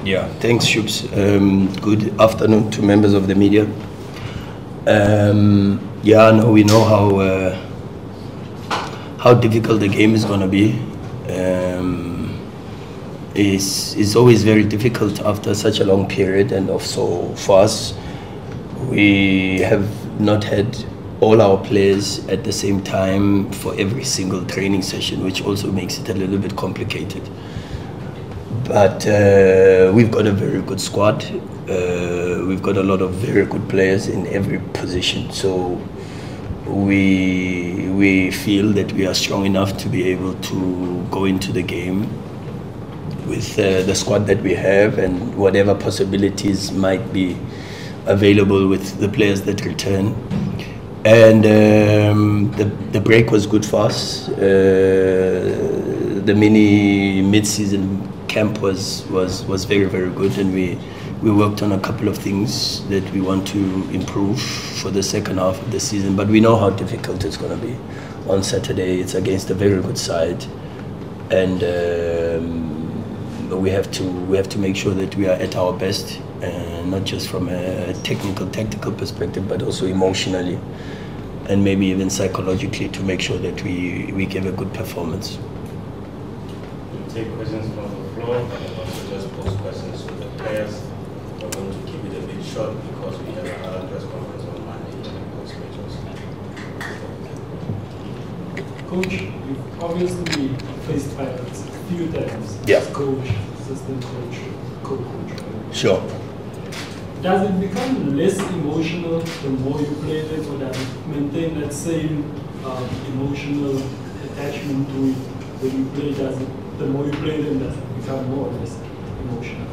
Yeah, thanks, Shubs. Good afternoon to members of the media. Yeah, no, we know how difficult the game is going to be. It's always very difficult after such a long period, and also for us, we have not had all our players at the same time for every single training session, which also makes it a little bit complicated. But we've got a very good squad. We've got a lot of very good players in every position. So we feel that we are strong enough to be able to go into the game with the squad that we have, and whatever possibilities might be available with the players that return. And the break was good for us. The mid-season camp was very, very good, and we worked on a couple of things that we want to improve for the second half of the season. But we know how difficult it's going to be. On Saturday, it's against a very good side, and we have to make sure that we are at our best, not just from a tactical perspective, but also emotionally and maybe even psychologically, to make sure that we give a good performance. We'll take questions from the floor and also just post questions to the players. We're going to keep it a bit short because we have another press conference on Monday. Coach, you've obviously faced Pirates a few times. Yeah. As coach, assistant coach, co-coach. Sure. Does it become less emotional the more you play them, or does it maintain that same emotional attachment to it when you play? The more you play them, does it become more or less emotional?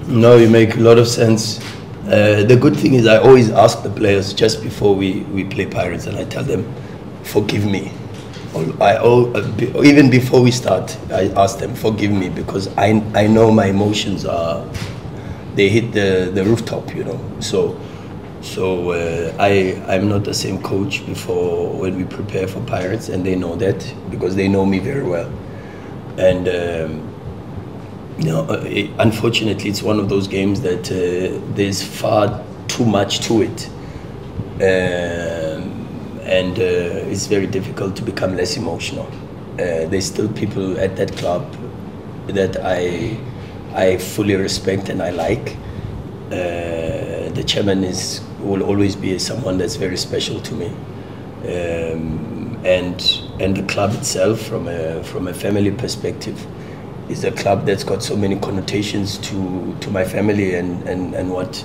No, you make a lot of sense. The good thing is I always ask the players just before we play Pirates, and I tell them, forgive me. Even before we start, I ask them, forgive me, because I know my emotions they hit the rooftop, you know. So I'm not the same coach before when we prepare for Pirates, and they know that because they know me very well. And unfortunately, it's one of those games that there's far too much to it, and it's very difficult to become less emotional. There's still people at that club that I fully respect and I like. The chairman will always be someone that's very special to me, and the club itself, from a family perspective, is a club that's got so many connotations to my family and what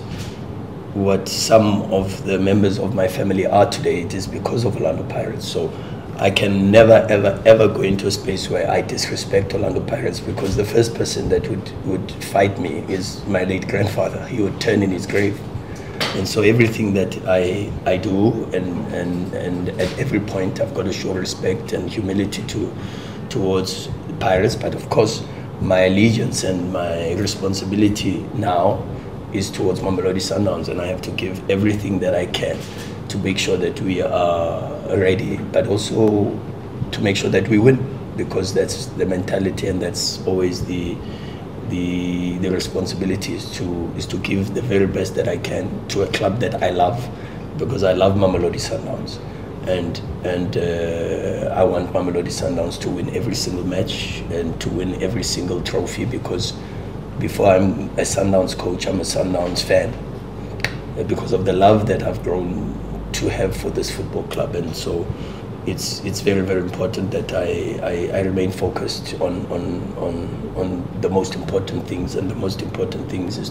some of the members of my family are today. It is because of Orlando Pirates. So I can never, ever go into a space where I disrespect Orlando Pirates, because the first person that would fight me is my late grandfather. He would turn in his grave. And so everything that I do, and at every point I've got to show respect and humility towards Pirates. But of course, my allegiance and my responsibility now is towards Mamelodi Sundowns, and I have to give everything that I can to make sure that we are ready, but also to make sure that we win, because that's the mentality, and that's always the responsibility is to give the very best that I can to a club that I love, because I love Mamelodi Sundowns, and I want Mamelodi Sundowns to win every single match and to win every single trophy, because before I'm a Sundowns coach, I'm a Sundowns fan, because of the love that I've grown to have for this football club. And so it's very, very important that I remain focused on the most important things, and the most important things is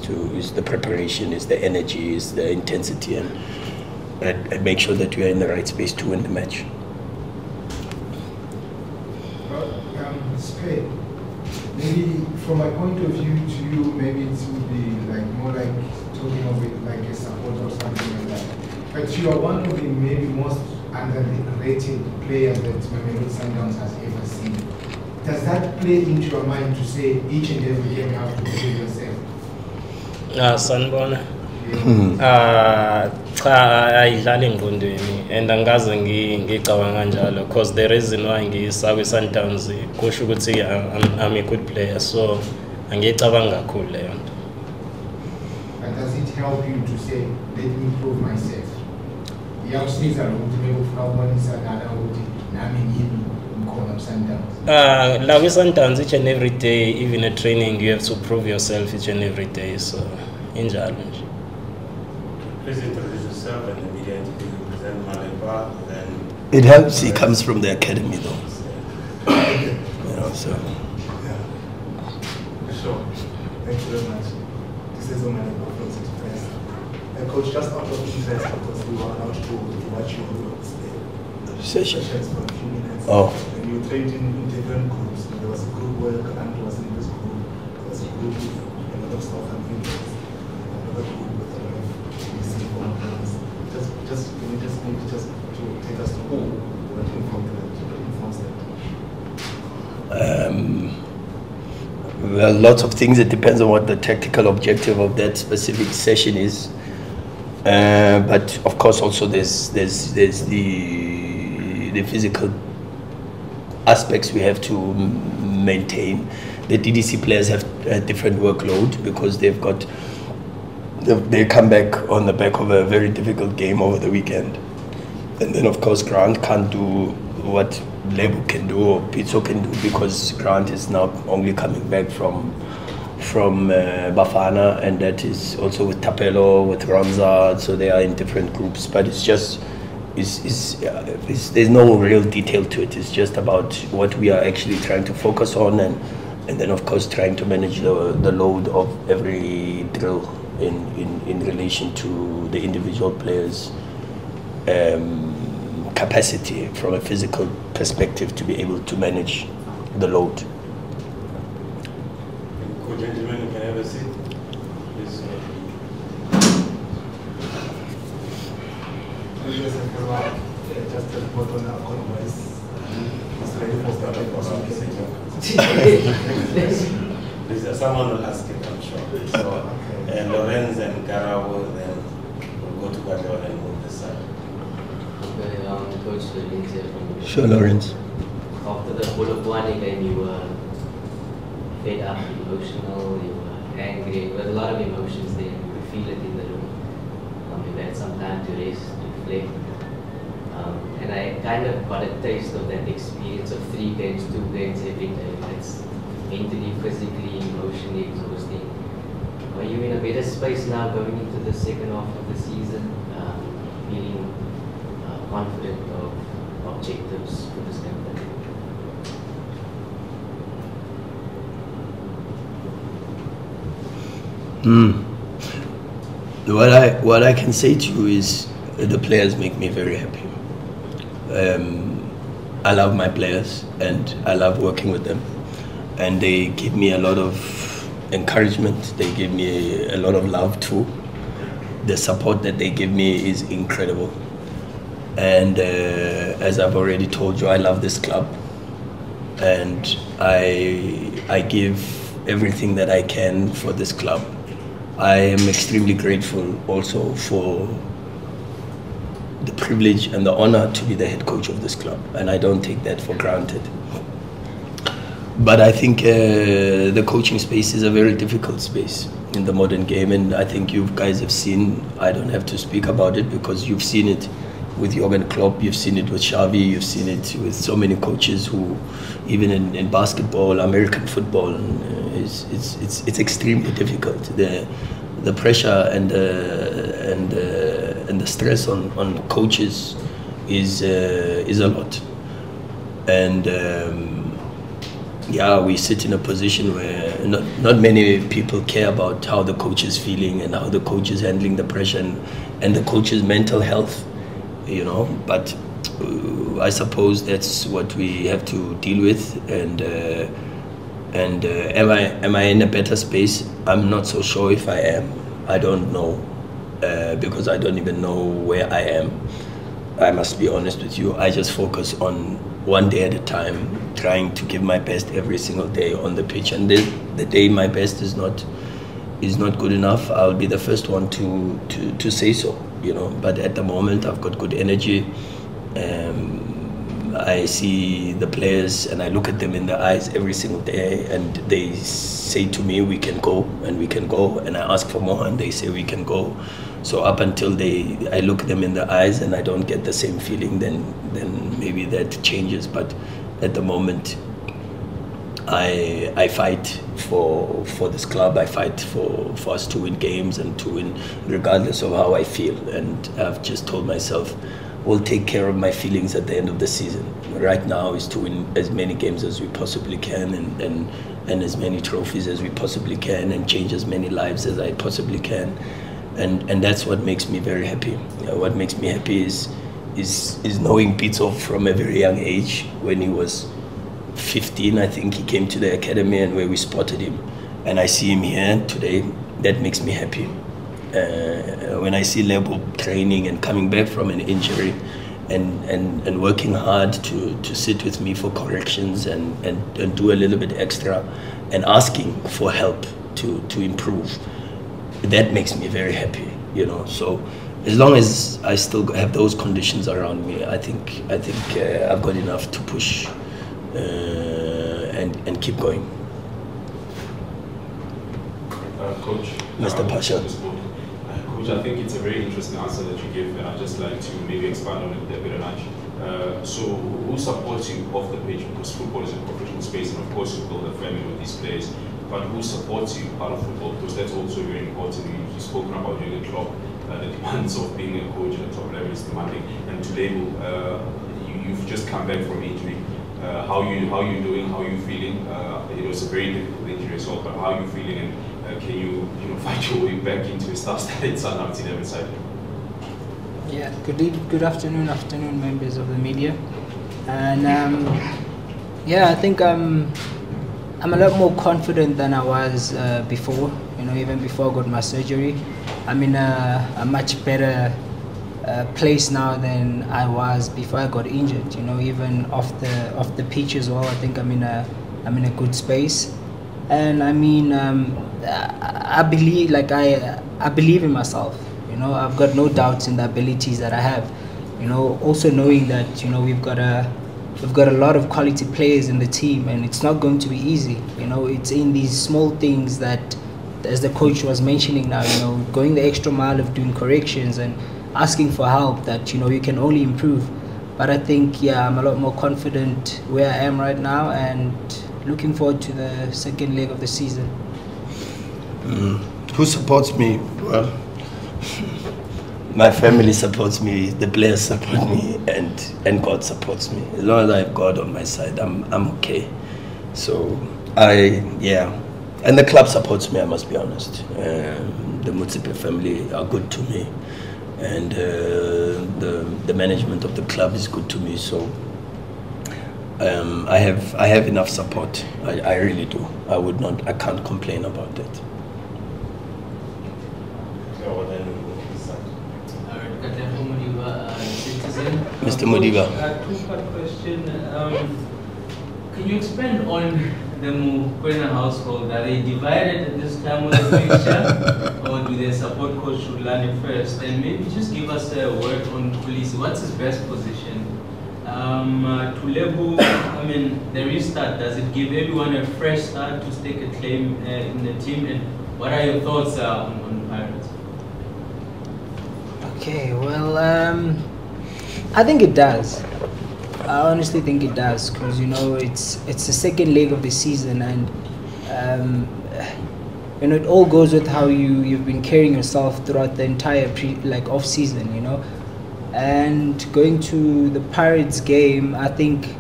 the preparation, is the energy, is the intensity, and make sure that we are in the right space to win the match. Spain, maybe from my point of view to you, maybe it would be more like talking of it like a support or something like that. But you are one of the maybe most underrated players that Mamelodi Sundowns has ever seen. Does that play into your mind to say each and every game you have to prove yourself? Sanibona. Cha ayidlali engqondweni and angaze ngicabanga kanjalo, because the reason why ngiyisa kwi Sundowns kusho ukuthi I'm a good player, so Angicabanga kakhulu leyo nto. And does it help you to say, let me prove myself? Iyawusiza ukuthi bekufuna ukubonisa nana ukuthi nami yimi Mkhona Sundowns. Like Sundowns, each and every day, even at training, you have to prove yourself each and every day. So, injalo nje. Please introduce yourself and the media entity you represent, Malepa, then... It helps. He comes from the academy, though. You know, so. Yeah. Sure. Thank you very much. This is Malepa from City Press. Coach, just out of interest, because we were allowed to watch your sessions for a few minutes. Oh. When you trained in different groups, there was a group where Grant was in this group, there was a group with a lot of South Africans, another group with a lot of DC foreigners. Can you just maybe just to take us through what informs that? Well, lots of things. It depends on what the tactical objective of that specific session is. But of course, also there's the physical aspects we have to maintain. The DDC players have a different workload because they come back on the back of a very difficult game over the weekend, and then of course Grant can't do what Lebo can do or Pizzo can do because Grant is now only coming back from Bafana, and that is also with Tapelo, with Ronza, so they are in different groups. But it's just, there's no real detail to it. It's just about what we are actually trying to focus on, and then of course trying to manage the load of every drill in relation to the individual players' capacity from a physical perspective to be able to manage the load. Gentlemen, you can have a seat. Please. Just a report on our convoys. Please, someone will ask it, I'm sure. So, and Lorenz and Gara will then go to Guardiola and move this side. Coach Lorenz here from... Sure, Lorenz. After the Polokwane game, you were fed up, emotional, you were angry, with a lot of emotions there. You could feel it in the room. You've had some time to rest, to reflect. And I kind of got a taste of that experience of 3 games, 2 games every day. That's mentally, physically, emotionally exhausting. Are you in a better space now going into the second half of the season, feeling confident of objectives for this campaign? What I can say to you is the players make me very happy. I love my players and I love working with them, and they give me a lot of encouragement. They give me a lot of love too. The support that they give me is incredible, and as I've already told you, I love this club, and I give everything that I can for this club. I am extremely grateful also for the privilege and the honor to be the head coach of this club, and I don't take that for granted. But I think the coaching space is a very difficult space in the modern game, and I think you guys have seen, I don't have to speak about it because you've seen it with Jürgen Klopp, you've seen it with Xavi, you've seen it with so many coaches who, even in basketball, American football, it's extremely difficult. The pressure and the stress on coaches is a lot, and yeah, we sit in a position where not many people care about how the coach is feeling and how the coach is handling the pressure and the coach's mental health, you know. But I suppose that's what we have to deal with. And am I in a better space? I'm not so sure if I am. I don't know, because I don't even know where I am. I must be honest with you. I just focus on one day at a time, trying to give my best every single day on the pitch. And the day my best is not good enough, I'll be the first one to say so, you know. But at the moment, I've got good energy. I see the players and I look at them in the eyes every single day, and they say to me, we can go, and we can go, and I ask for more and they say we can go. So up until I look them in the eyes and I don't get the same feeling, then maybe that changes. But at the moment, I fight for this club. I fight for us to win games and to win regardless of how I feel. And I've just told myself, we'll take care of my feelings at the end of the season. Right now is to win as many games as we possibly can, and as many trophies as we possibly can, and change as many lives as I possibly can. And that's what makes me very happy. What makes me happy is knowing Pitso from a very young age. When he was 15, I think, he came to the academy, and where we spotted him, and I see him here today. That makes me happy. When I see Lebo training and coming back from an injury, and working hard to sit with me for corrections and do a little bit extra, and asking for help to improve, that makes me very happy, So as long as I still have those conditions around me, I think I've got enough to push and keep going. Coach, Mr. Pasha. Coach, I think it's a very interesting answer that you gave, and I'd just like to maybe expand on it a bit. So who supports you off the pitch? Because football is a professional space, and of course you build a family with these players. But who supports you out of football? Because that's also very important. You've spoken about Jürgen Klopp, the demands of being a coach at the top level is demanding. And today, you've just come back from injury. How are you doing? How are you feeling? It was a very difficult injury as well, but how are you feeling? And can you fight your way back into a star-studded Sundowns 11 side? Yeah. Good afternoon, members of the media. And yeah, I think I'm a lot more confident than I was before. Even before I got my surgery, I'm in a much better place now than I was before I got injured. Even off the pitch as well. I think I'm in a good space, and I mean I believe I believe in myself. I've got no doubts in the abilities that I have. Also knowing that we've got a lot of quality players in the team, and it's not going to be easy. It's in these small things that, as the coach was mentioning now, going the extra mile of doing corrections and asking for help, that you can only improve. But I think, yeah, I'm a lot more confident where I am right now, and looking forward to the second leg of the season. Who supports me? Well, my family supports me, the players support me, and God supports me. As long as I have God on my side, I'm okay. So and the club supports me, I must be honest. The Mutsipe family are good to me, and the management of the club is good to me. So I have enough support. I really do. I can't complain about that. Mr. Modiba. Two-part question. Can you expand on the Mokwena household? Are they divided at this time of the fixture, or do they support Coach Rulani first? And maybe just give us a word on Mkhulise. What's his best position? Tulebu, I mean, the restart, does it give everyone a fresh start to stake a claim in the team? And what are your thoughts on Pirates? Okay, well, I think it does. I honestly think it does, because it's the second leg of the season, and it all goes with how you've been carrying yourself throughout the entire off season, and going to the Pirates game. I think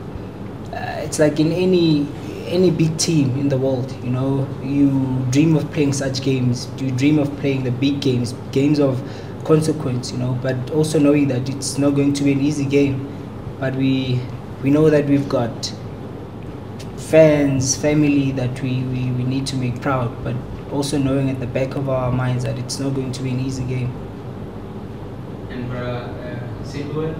it's like in any big team in the world, you dream of playing such games. You dream of playing the big games of consequence, but also knowing that it's not going to be an easy game. But we know that we've got fans, family that we need to make proud, but also knowing at the back of our minds that it's not going to be an easy game. And Sidwell,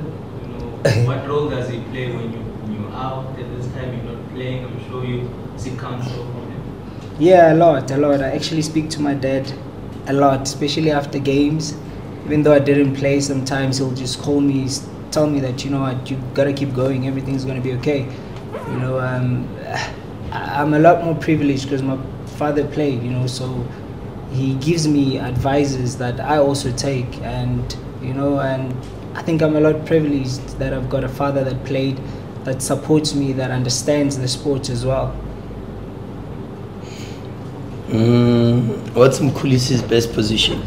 what role does he play when you're out at this time, you're not playing? I'm sure you seek counsel from him. Yeah, a lot. I actually speak to my dad a lot, especially after games. Even though I didn't play, sometimes he'll just call me, tell me that, you know what, you gotta keep going, everything's gonna be okay. You know, I'm a lot more privileged because my father played, you know, so he gives me advices that I also take, and you know, and I think I'm a lot privileged that I've got a father that played, that supports me, that understands the sport as well. What's Mkhulise's best position?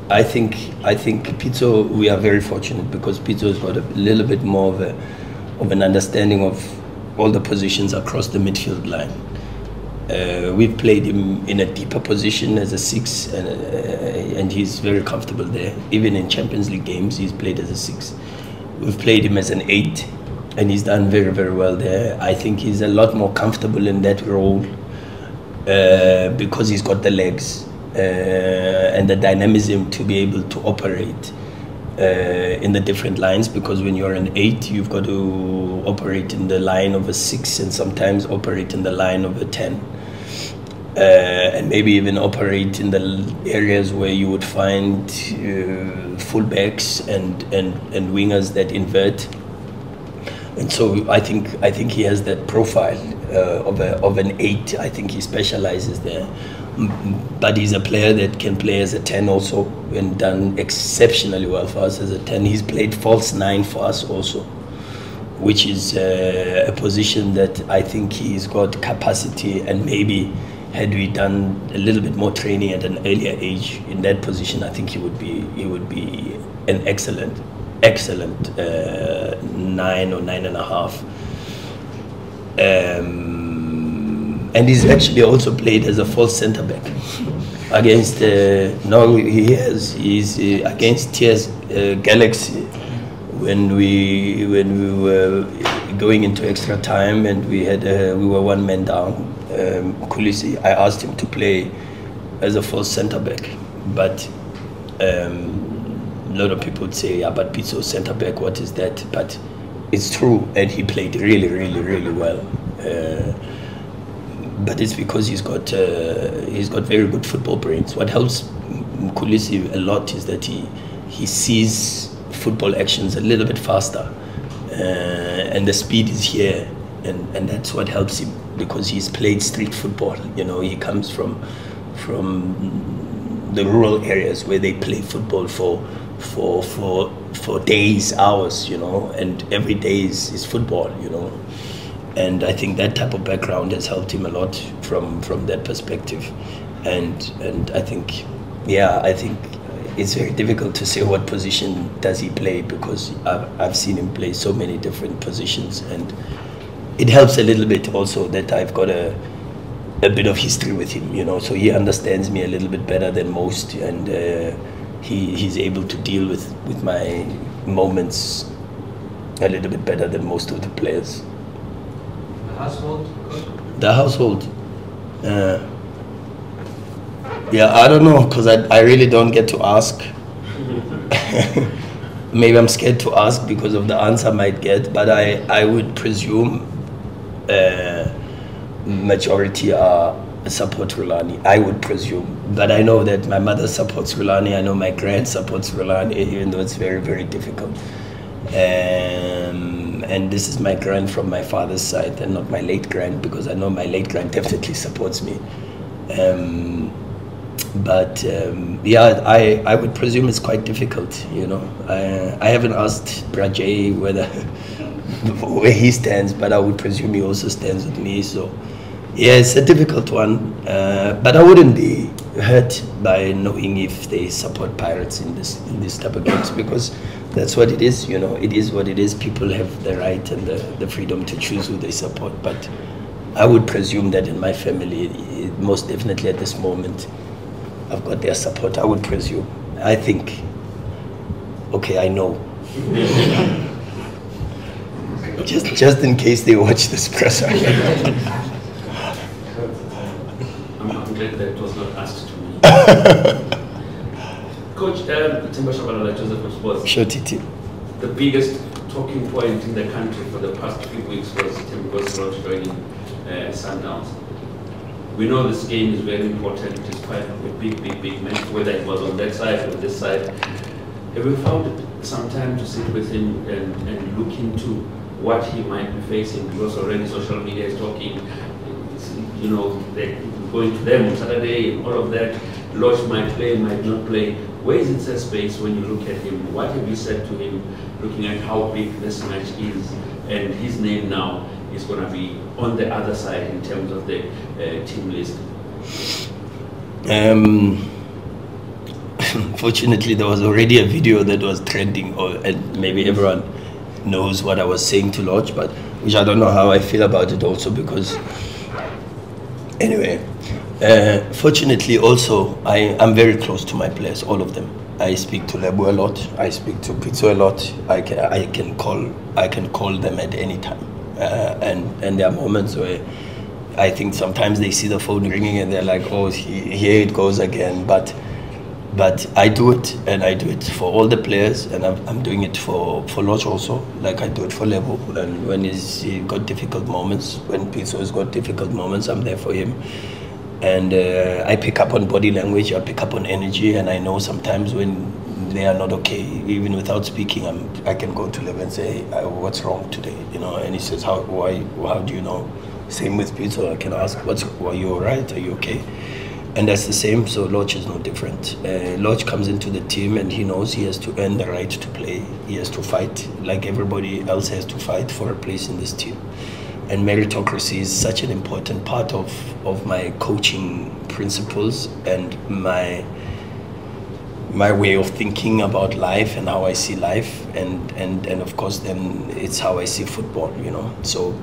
I think Pitso, we are very fortunate because Pitso's got a little bit more of an understanding of all the positions across the midfield line. We've played him in a deeper position as a 6, and he's very comfortable there. Even in Champions League games, he's played as a 6. We've played him as an 8, and he's done very, very well there. I think he's a lot more comfortable in that role because he's got the legs and the dynamism to be able to operate in the different lines, because when you're an 8, you've got to operate in the line of a 6 and sometimes operate in the line of a 10. And maybe even operate in the areas where you would find fullbacks and wingers that invert. And so I think he has that profile of an 8. I think he specializes there. But he's a player that can play as a 10 also, and done exceptionally well for us as a 10. He's played false 9 for us also, which is a position that I think he's got capacity, and maybe had we done a little bit more training at an earlier age in that position, I think he would be an excellent 9 or 9.5. And he's actually also played as a false centre back against he's against TS Galaxy when we were going into extra time and we were 1 man down. Mkhulise, I asked him to play as a false centre back, but a lot of people would say, yeah, but Pitso centre back, what is that? But it's true, and he played really, really, really well. But it's because he's got very good football brains. What helps Mkhulise a lot is that he sees football actions a little bit faster, and the speed is here, and that's what helps him, because he's played street football. You know, he comes from the rural areas where they play football for days, hours, you know, and every day is football, you know. And I think that type of background has helped him a lot from that perspective. And I think, yeah, I think it's very difficult to say what position does he play, because I've seen him play so many different positions, and it helps a little bit also that I've got a bit of history with him, you know, so he understands me a little bit better than most, and he's able to deal with my moments a little bit better than most of the players. Household? The household? Yeah, I don't know, because I really don't get to ask. Maybe I'm scared to ask because of the answer I might get, but I would presume majority are support Rulani, I would presume. But I know that my mother supports Rulani, I know my grand supports Rulani, even though it's very, very difficult. And this is my grand from my father's side, and not my late grand, because I know my late grand definitely supports me. Yeah, I would presume it's quite difficult, you know. I haven't asked Brajay where he stands, but I would presume he also stands with me. So yeah, it's a difficult one, but I wouldn't be hurt by knowing if they support Pirates in this type of games, because that's what it is, you know. It is what it is. People have the right and the freedom to choose who they support, but I would presume that in my family, most definitely at this moment, I've got their support. I would presume. I think. Okay, I know. just in case they watch this press. I'm glad that was not asked to me. Coach, Timba Shabalala, Joseph of Sports. Sure, Titi. The biggest talking point in the country for the past few weeks was Timba's not joining Sundowns. We know this game is very important. It is quite a big match, whether it was on that side or this side. Have you found some time to sit with him and look into what he might be facing? Because already social media is talking, you know, they're going to them on Saturday and all of that. Lodge might play, might not play. Where is it space when you look at him? What have you said to him, looking at how big this match is, and his name now is going to be on the other side in terms of the team list? Fortunately, there was already a video that was trending, and maybe everyone knows what I was saying to Lodge, but which I don't know how I feel about it also, because anyway, fortunately also I'm very close to my players, all of them. I speak to Lebo a lot, I speak to Pizzo a lot. I can call them at any time, and there are moments where I think sometimes they see the phone ringing and they're like, oh, here it goes again. But I do it, and I do it for all the players, and I'm doing it for Lodge also, like I do it for Lebo. And when he got difficult moments, when Pizzo has got difficult moments, I'm there for him. And I pick up on body language, I pick up on energy, and I know sometimes when they are not okay, even without speaking, I can go to Lebo and say, what's wrong today, you know? And he says, how do you know? Same with Pizzo, I can ask, are you all right, are you okay? And that's the same, so Lodge is no different. Lodge comes into the team and he knows he has to earn the right to play. He has to fight, like everybody else has to fight for a place in this team. And meritocracy is such an important part of my coaching principles and my way of thinking about life and how I see life. And of course, then it's how I see football, you know. So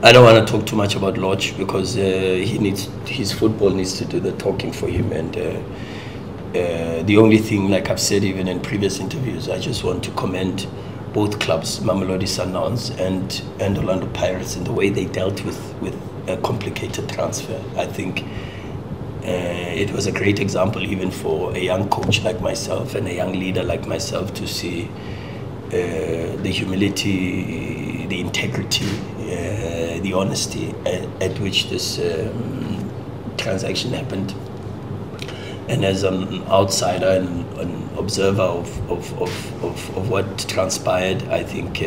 I don't want to talk too much about Lodge, because his football needs to do the talking for him. And the only thing, like I've said even in previous interviews, I just want to commend both clubs, Mamelodi Sundowns and Orlando Pirates, in the way they dealt with a complicated transfer. I think it was a great example even for a young coach like myself and a young leader like myself to see the humility, the integrity, the honesty at which this transaction happened. And as an outsider and an observer of what transpired, I think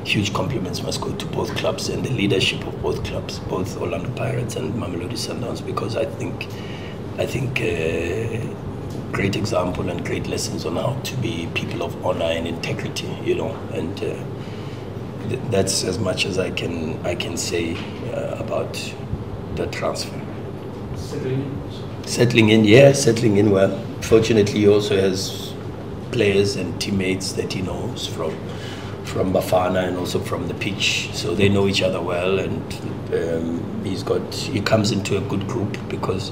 huge compliments must go to both clubs and the leadership of both clubs, both Orlando Pirates and Mamelodi Sundowns, because I think great example and great lessons on how to be people of honor and integrity, you know. And that's as much as I can say about the transfer. Settling in well. Fortunately, he also has players and teammates that he knows from Bafana and also from the pitch, so they know each other well. And he comes into a good group, because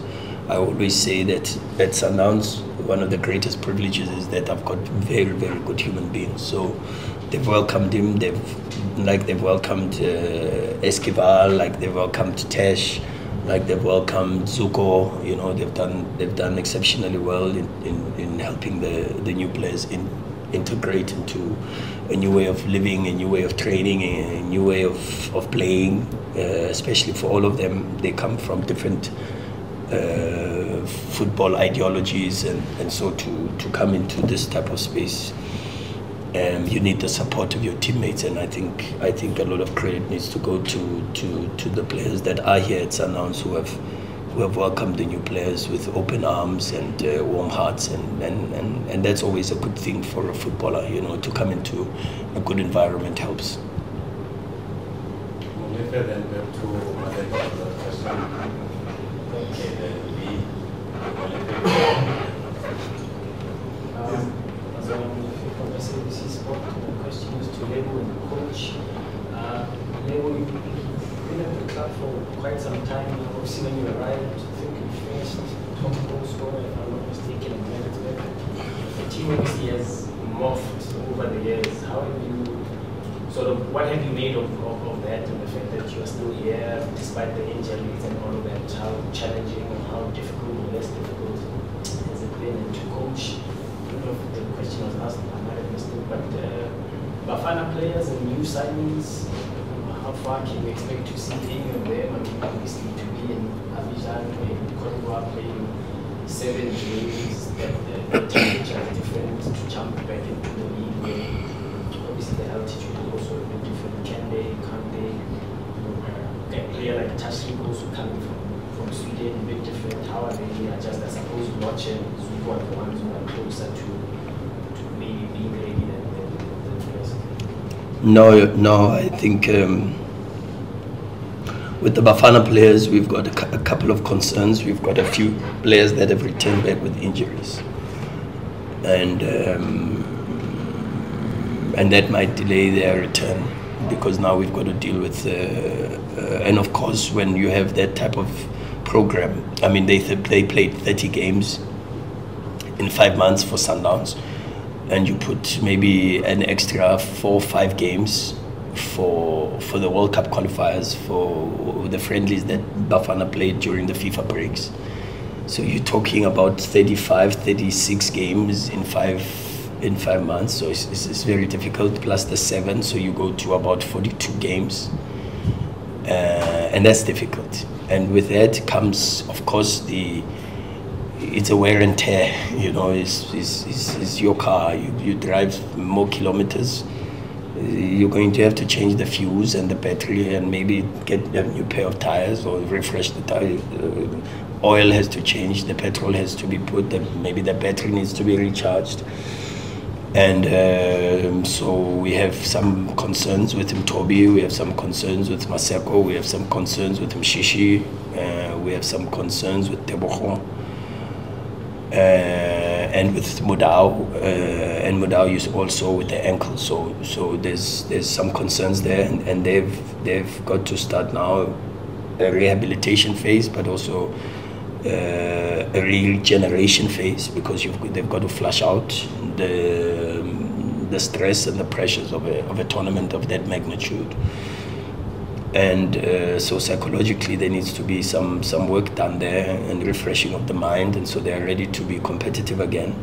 I always say that at Sundowns, one of the greatest privileges is that I've got very, very good human beings. So they've welcomed him. They've welcomed Esquivel, like they've welcomed Tesh, like they've welcomed Zuko. You know, they've done exceptionally well in helping the new players integrate into a new way of living, a new way of training, a new way of playing. Especially for all of them, they come from different football ideologies, and so to come into this type of space, you need the support of your teammates. And I think a lot of credit needs to go to the players that are here at Sundowns, who have welcomed the new players with open arms and warm hearts, and that's always a good thing for a footballer, you know. To come into a good environment helps. For quite some time now. Obviously, when you arrived, I think you finished top goal scorer, if I'm not mistaken, and the team obviously has morphed over the years. How have you what have you made of that, and the fact that you are still here despite the injuries and all of that? How challenging and how difficult or less difficult has it been to coach? I don't know if the question was asked, I might have missed it, but Bafana players and new signings, how far can we expect to see any of them? I mean, obviously to be in Abidjan, in Congo, playing 7 games, the temperature is different. different to jump back into the league where obviously the altitude is also a bit different? Can't they? A player like Tashrik also coming from Sweden, a bit different. How are they adjust? I suppose watching Zuko are the ones who are closer to maybe being ready than the rest. No, I think with the Bafana players, we've got a couple of concerns. We've got a few players that have returned back with injuries, and that might delay their return, because now we've got to deal with, and of course, when you have that type of program, I mean, they played 30 games in 5 months for Sundowns, and you put maybe an extra 4 or 5 games for the World Cup qualifiers, for the friendlies that Bafana played during the FIFA breaks. So you're talking about 35, 36 games in 5 months, so it's very difficult, plus the 7, so you go to about 42 games, and that's difficult. And with that comes, of course, it's a wear and tear, you know, it's your car, you drive more kilometers, you're going to have to change the fuse and the battery and maybe get a new pair of tires or refresh the tire. Oil has to change, the petrol has to be put, maybe the battery needs to be recharged. And so we have some concerns with Mtobi, we have some concerns with Maseko, we have some concerns with Mshishi, we have some concerns with Tebogo, and with Mudau, and Mudau is also with the ankle. So there's some concerns there, and they've got to start now a rehabilitation phase, but also a regeneration phase, because they've got to flush out the stress and the pressures of a tournament of that magnitude. And so psychologically there needs to be some work done there, and refreshing of the mind, and so they're ready to be competitive again.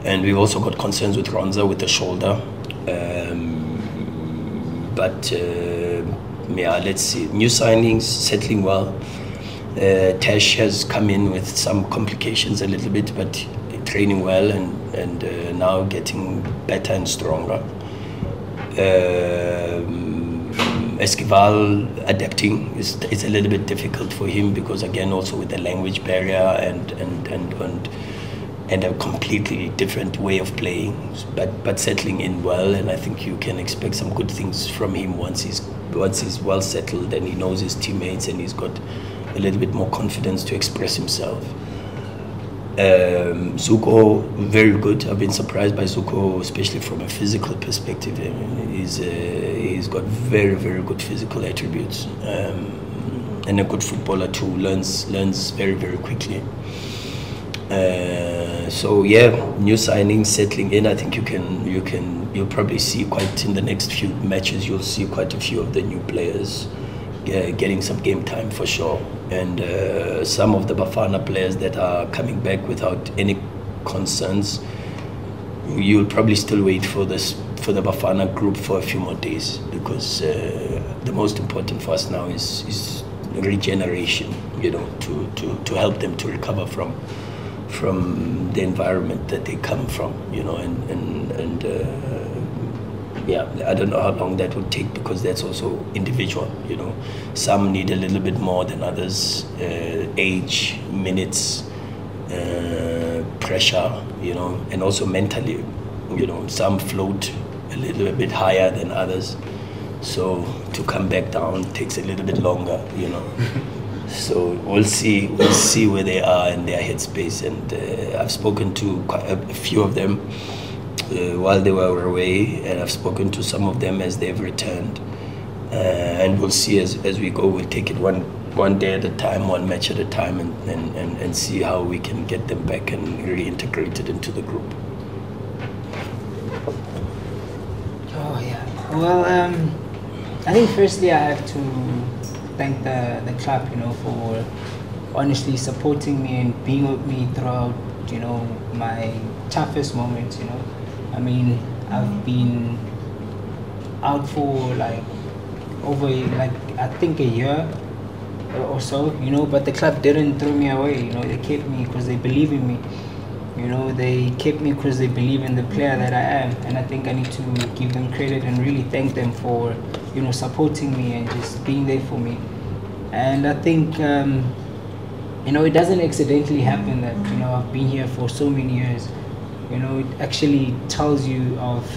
And we've also got concerns with Ronza with the shoulder, but yeah, let's see. New signings settling well. Tash has come in with some complications a little bit, but training well and now getting better and stronger. Esquivel adapting is a little bit difficult for him, because again also with the language barrier and a completely different way of playing, but settling in well, and I think you can expect some good things from him once he's well settled and he knows his teammates and he's got a little bit more confidence to express himself. Zuko, very good. I've been surprised by Zuko, especially from a physical perspective. I mean, he's got very, very good physical attributes, and a good footballer too. Learns very, very quickly. So yeah, new signings settling in. I think you'll probably see quite in the next few matches. You'll see quite a few of the new players getting some game time for sure, and some of the Bafana players that are coming back without any concerns. You'll probably still wait for the Bafana group for a few more days, because the most important for us now is regeneration. You know, to help them to recover from the environment that they come from. You know, and yeah, I don't know how long that would take, because that's also individual, you know. Some need a little bit more than others, age, minutes, pressure, you know, and also mentally, you know, some float a little bit higher than others. So to come back down takes a little bit longer, you know. So we'll see where they are in their headspace, and I've spoken to quite a few of them while they were away, and I've spoken to some of them as they've returned, and we'll see as we go. We'll take it one day at a time, one match at a time, and see how we can get them back and reintegrated into the group. Oh yeah, well I think firstly I have to thank the club, you know, for honestly supporting me and being with me throughout, you know, my toughest moments, you know. I mean, I've been out for like over I think a year or so, you know, but the club didn't throw me away, you know. They kept me because they believe in me, You know, they kept me because they believe in the player that I am, and I think I need to give them credit and really thank them for, you know, supporting me and just being there for me. And I think, you know, it doesn't accidentally happen that, you know, I've been here for so many years. You know, it actually tells you of,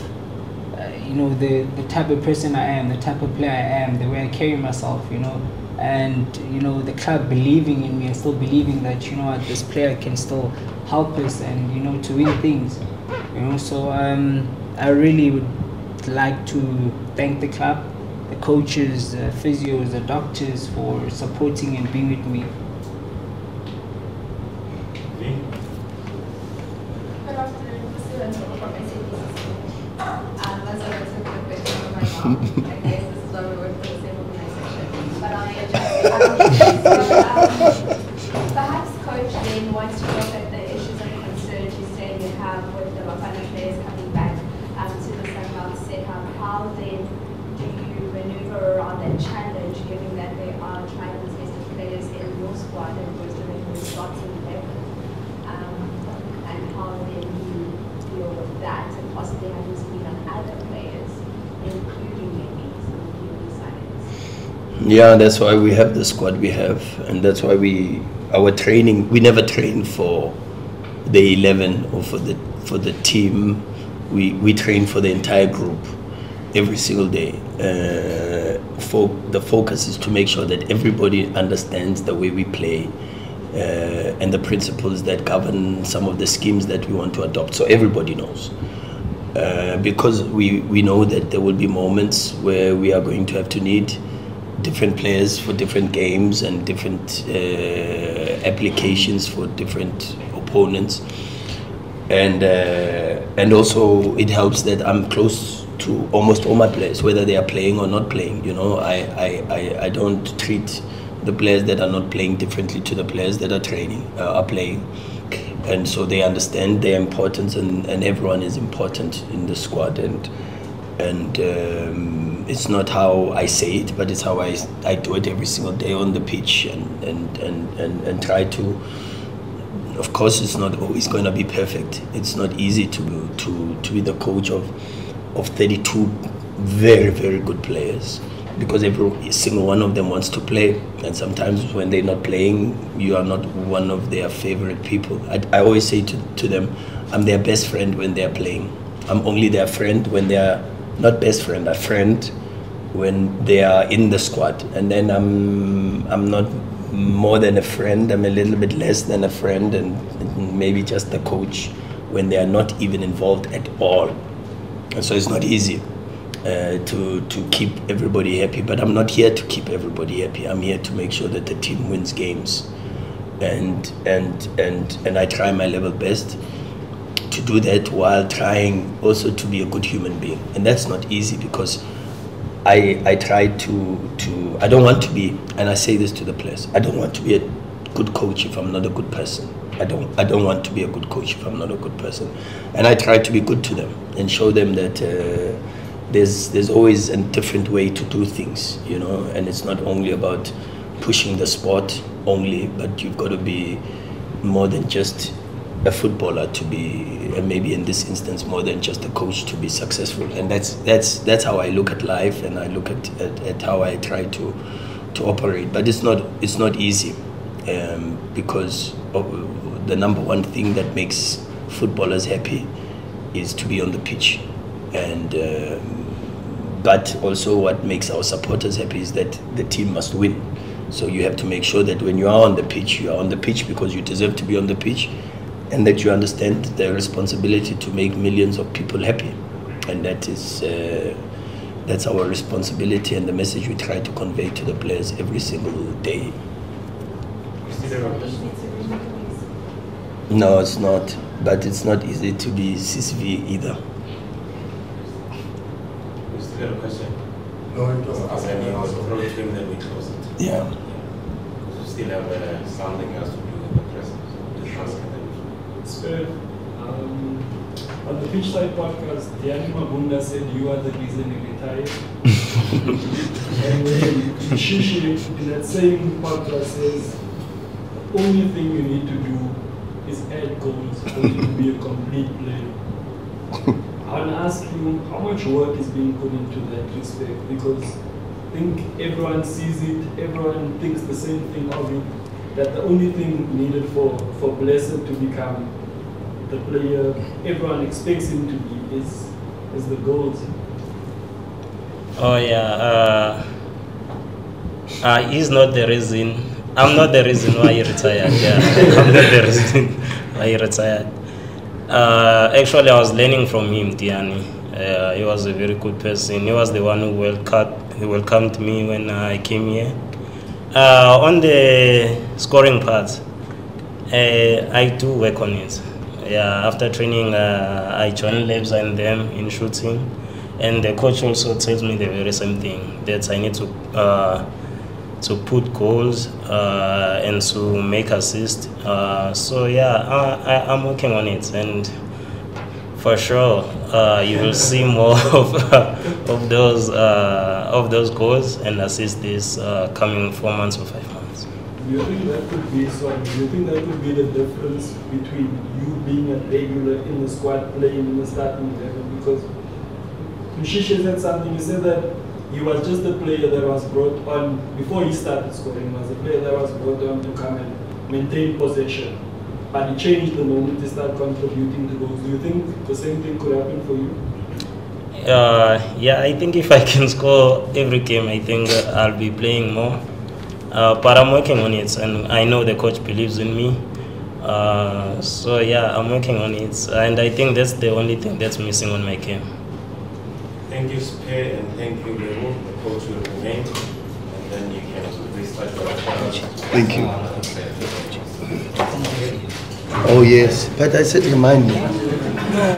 you know, the type of person I am, the type of player I am, the way I carry myself, you know, and, you know, the club believing in me and still believing that, you know, this player can still help us and, you know, to win things, you know. So I really would like to thank the club, the coaches, the physios, the doctors for supporting and being with me. Good afternoon, this is Antonio from SABC. That's a quick question from my mom. I guess this is why we work for the same organization. But I'll be perhaps coach then wants to look at the issues and concerns you say you have with the Bafana players coming back to the Sundowns setup. How then do you maneuver around that challenge, given that they are trying to test the players in your squad and most of them will start in 11? And how then you deal with that and possibly having to speak on other players, including maybe some new signings? Yeah, that's why we have the squad we have, and that's why our training, we never train for the 11 or for the team. We train for the entire group every single day. The focus is to make sure that everybody understands the way we play and the principles that govern some of the schemes that we want to adopt, so everybody knows. Because we know that there will be moments where we are going to have to need different players for different games and different applications for different opponents, and also it helps that I'm close to almost all my players, whether they are playing or not playing. You know, I don't treat the players that are not playing differently to the players that are playing, and so they understand their importance, and everyone is important in the squad, and it's not how I say it, but it's how I do it every single day on the pitch, and try to. Of course, it's not always going to be perfect. It's not easy to be the coach of 32 very, very good players, because every single one of them wants to play, and sometimes when they're not playing, you are not one of their favorite people. I always say to them, I'm their best friend when they're playing. I'm only their friend when they are not best friend, a friend when they are in the squad, and then I'm not more than a friend. I'm a little bit less than a friend, and maybe just the coach when they are not even involved at all. And so it's not easy to keep everybody happy, but I'm not here to keep everybody happy. I'm here to make sure that the team wins games, and I try my level best to do that while trying also to be a good human being, and that's not easy, because I try to I don't want to be, and I say this to the players, I don't want to be a good coach if I'm not a good person. I don't want to be a good coach if I'm not a good person, and I try to be good to them and show them that there's always a different way to do things, you know, and it's not only about pushing the sport only, but you've got to be more than just a footballer to be, and maybe in this instance more than just a coach to be successful. And that's how I look at life, and I look at how I try to operate. But it's not easy, because the number one thing that makes footballers happy is to be on the pitch, and but also what makes our supporters happy is that the team must win. So you have to make sure that when you are on the pitch, you are on the pitch because you deserve to be on the pitch, and that you understand the responsibility to make millions of people happy. And that's our responsibility, and the message we try to convey to the players every single day. No, it's not, but it's not easy to be CCV either. We still have a question? No, it was As any approach him, then we close it. Yeah. We still have something else to do with the press. On the Pitchside podcast, Diani Mabunda said you are the reason he retired. And Shishi in that same podcast says the only thing you need to do is add goals for you to be a complete player. I want to ask you, how much work is being put into that respect? Because I think everyone sees it, everyone thinks the same thing of it, that the only thing needed for Blessed to become the player everyone expects him to be is the goals. Oh yeah, he's not the reason. I'm not the reason why he retired. Yeah, I'm not the reason why he retired. Actually, I was learning from him, Tiani. He was a very good person. He was the one who welcomed me when I came here. On the scoring part, I do work on it. Yeah, after training, I join labs and them in shooting, and the coach also tells me the very same thing, that I need to put goals and to make assists. So yeah, I'm working on it, and for sure you will see more of those goals and assists this coming 4 months or 5 months. Do you think that could be Do you think that could be the difference between you being a regular in the squad playing in the starting 11? Because Mkhulise said something. He said that he was just a player that was brought on before he started scoring. He was a player that was brought on to come and maintain possession. But he changed the moment he started contributing to goals. Do you think the same thing could happen for you? Yeah, I think if I can score every game, I think I'll be playing more. But I'm working on it, and I know the coach believes in me. So yeah, I'm working on it, and I think that's the only thing that's missing on my game. Thank you, Spear, and thank you, Leo. The coach will remain, and then you can restart your approach. Thank you. Oh yes, but I said remind me.